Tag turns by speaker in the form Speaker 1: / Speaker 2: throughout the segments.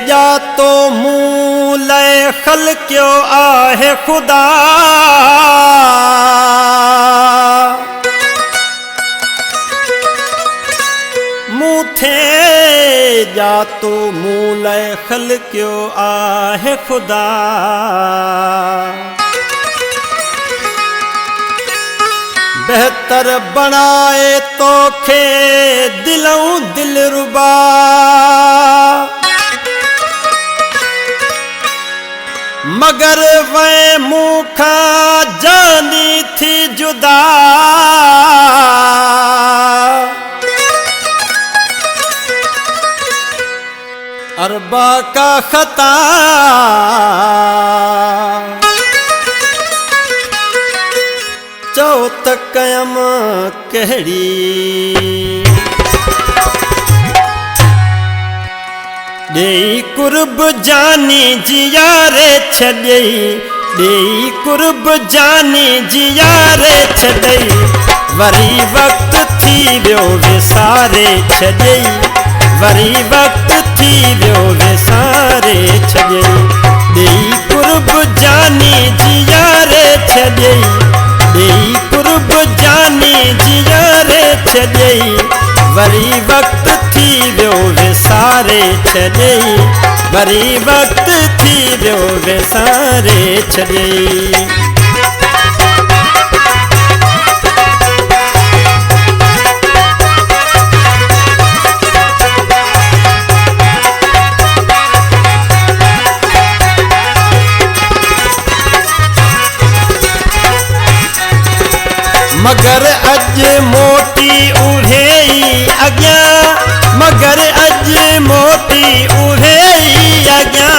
Speaker 1: जा तो मूल खल क्यों आहे खुदा मूथे जा तो मूल खल क्यों आहे खुदा बेहतर बनाए तो खे दिलों दिलरुबा मगर वह मुखा जानी थी जुदा अरबा का खता चौथ कयम कहड़ी देई कुर्ब जानी जिया रे छॾई देई कुर्ब जानी जिया रे छॾई वरी वक्त थी वियो विसारे छॾई वरी वक्त थी वियो विसारे छॾई देई कुर्ब जानी जिया रे छॾई देई कुर्ब जानी जिया रे छॾई वरी वक्त थी वियो विसारे छॾई वरी वक्त थी वियो विसारे छॾई मगर अज मोटी उड़े अग्या मगर अज मोटी उड़े अग्या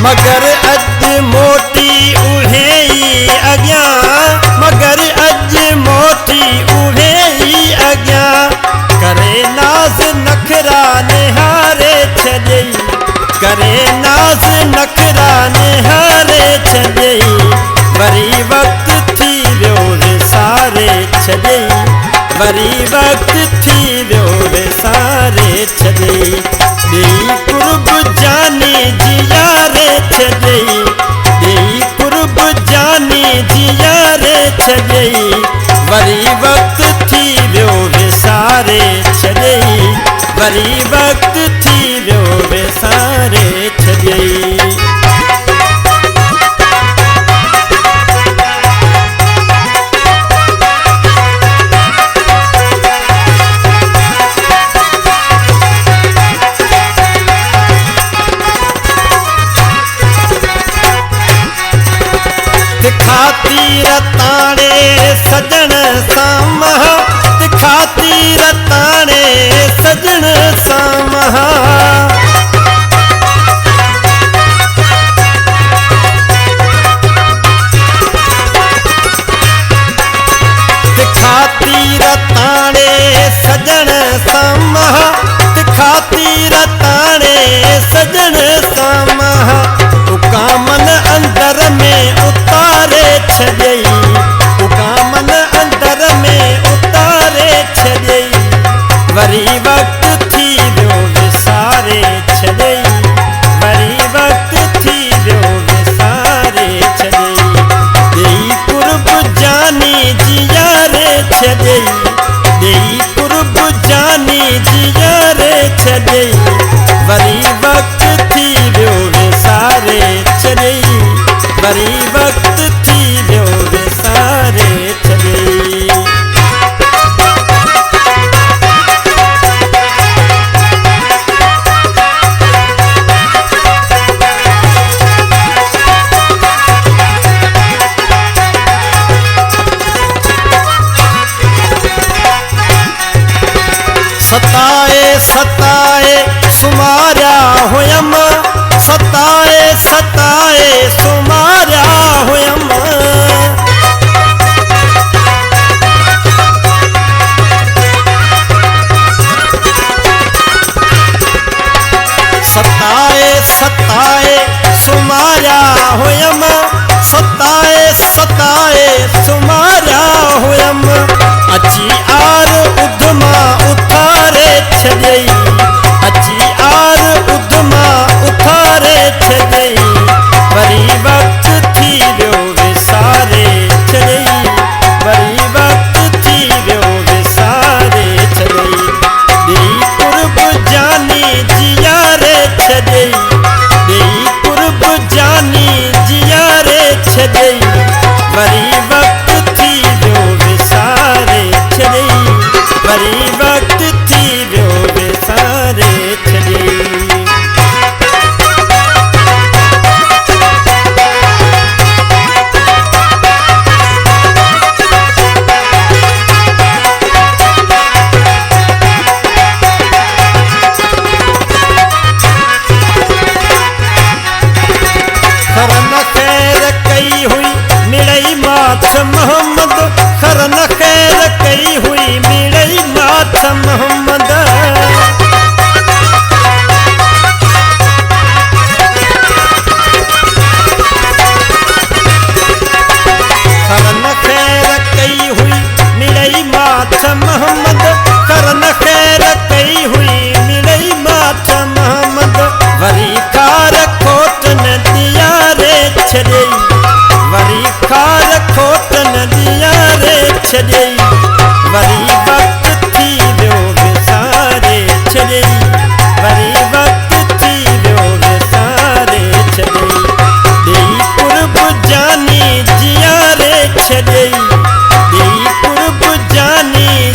Speaker 1: मगर अज मोटी उड़े अग्या मगर अज मोटी उड़े अग्या करे नाज़ नखरा निहारे छॾई करे नाज़ नखरा निहारे छॾई वरी वक्त थी वियो विसारे छॾई वरी वक्त थी वियो विसारे छॾई देई कुर्ब जानी जिया रे छॾई देई कुर्ब जानी जिया रे छॾई वरी वक्त थी वियो विसारे छॾई वरी वक्त थी वियो विसारे छॾई खातिर ताणे सजन सामह खातिर ताणे सजन सामह खातिर ताणे सजन सामह खातिर ताणे सजन सामह उकामन अंदर में उतारे छॾई उकामन अंदर में उतारे छॾई वरी वक्त थी वियो विसारे छॾई वरी वक्त थी वियो विसारे छॾई देई कुर्ब जानी जिया रे छॾई देई कुर्ब जानी जिया रे छॾई वरी वक्त थी वियो विसारे छॾई वरी वक्त थी वियो विसारे छॾई सताए सताए सुमारिया हुयम सताए सताए सुमारिया हुयम सताए सताए सुमारिया हुयम सताए सताए अची आर उधमा उथारे छॾई अची आर उधमा उथारे छॾई वरी वक्त थी वियो विसारे छॾई वरी वक्त थी वियो विसारे छॾई ॾेई कुर्ब जानी जियारे छॾई ॾेई कुर्ब जानी जियारे छॾई वरी वक्त थी वियो विसारे छॾई वरी वक्त थी वियो विसारे छॾई खरन खैर कई हुई मिड़ई माथ मोहम्मद खरन खैर कई हुई मिड़ई माथ मोहम्मद खरन खैर कई हुई मिड़ई माथ मोहम्मद खरन खैर कई हुई मिड़ई माथ मोहम्मद वरी खार खोट न दिया रे छॾई वरी खार खोट न दिया रे छॾई वरी वक्त थी वियो विसारे छॾई वरी वक्त थी वियो विसारे छॾई ॾेई कुर्ब जानी जियारे छॾई ॾेई कुर्ब जानी